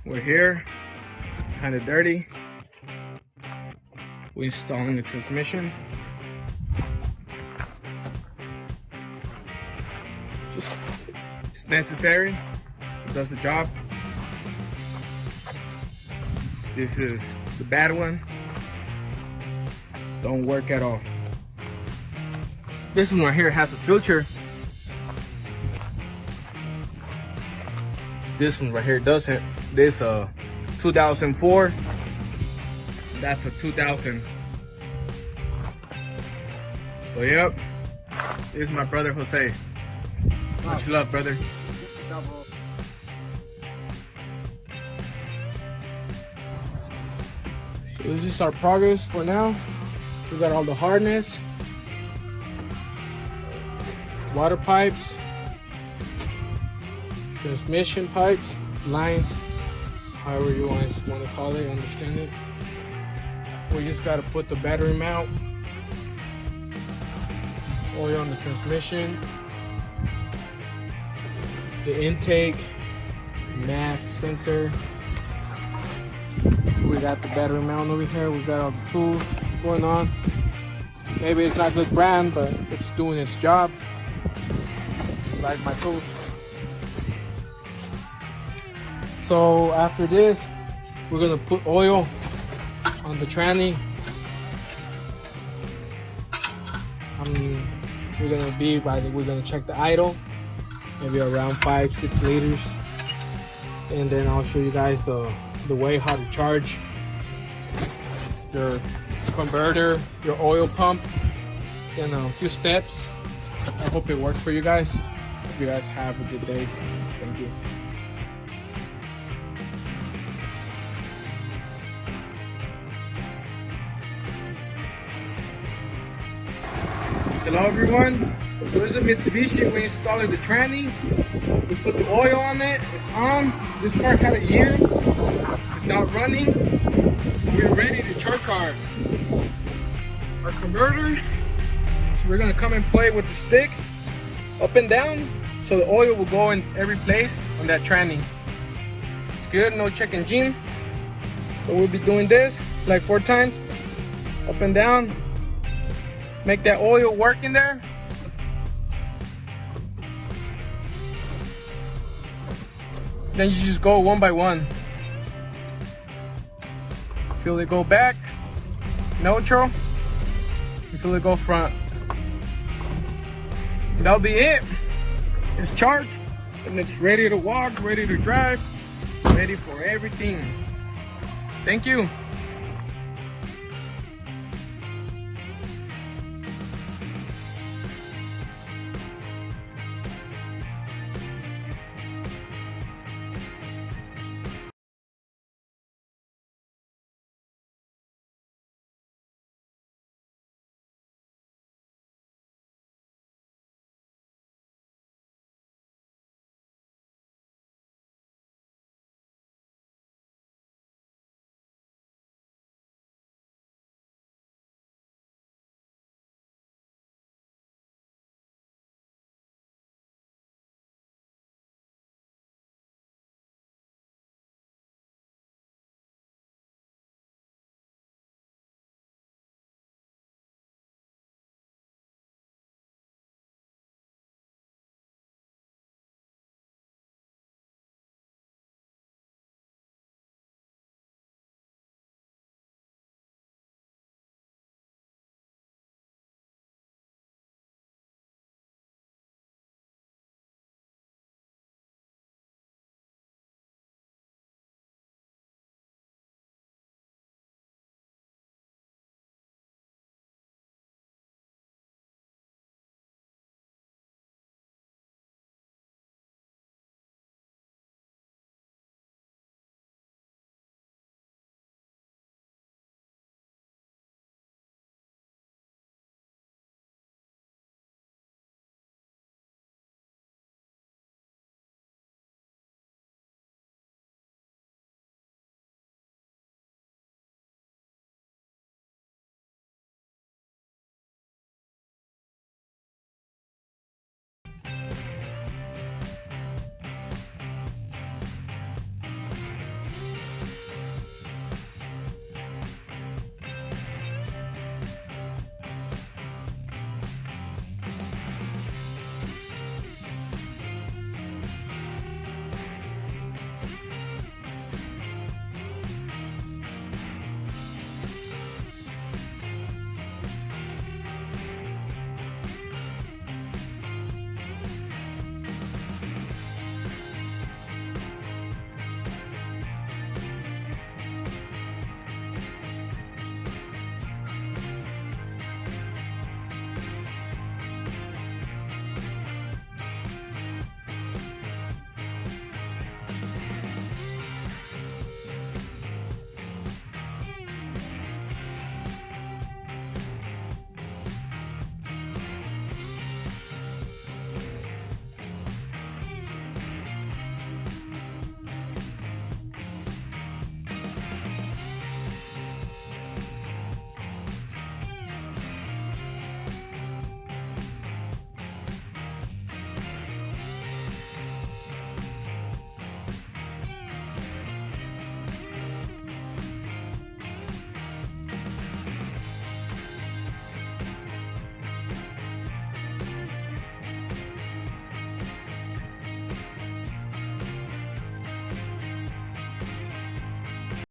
We're here, kind of dirty. We're installing the transmission. Just, it's necessary. It does the job. This is the bad one. Don't work at all. This one right here has a filter. This one right here doesn't. This 2004. That's a 2000. So yep, this is my brother Jose. Much love, brother. So this is our progress for now. We got all the harness, water pipes, transmission pipes, lines, however you want to call it, understand it. We just got to put the battery mount, oil on the transmission, the intake, math sensor. We got the battery mount over here. We got all the tools going on. Maybe it's not good brand, but it's doing its job. Like my tools. So after this, we're gonna put oil on the tranny. We're gonna check the idle, maybe around 5-6 liters, and then I'll show you guys the way how to charge your converter, your oil pump, in a few steps. I hope it works for you guys. Hope you guys have a good day. Thank you. Hello everyone. So this is a Mitsubishi. We installed the tranny. We put the oil on it. It's on. This car had a year. It's not running. So we're ready to charge our converter. So we're gonna come and play with the stick up and down, so the oil will go in every place on that tranny. It's good, no check engine. So we'll be doing this like 4 times, up and down. Make that oil work in there. Then you just go one by one. Feel it go back, neutral. You feel it go front. That'll be it. It's charged and it's ready to walk, ready to drive, ready for everything. Thank you.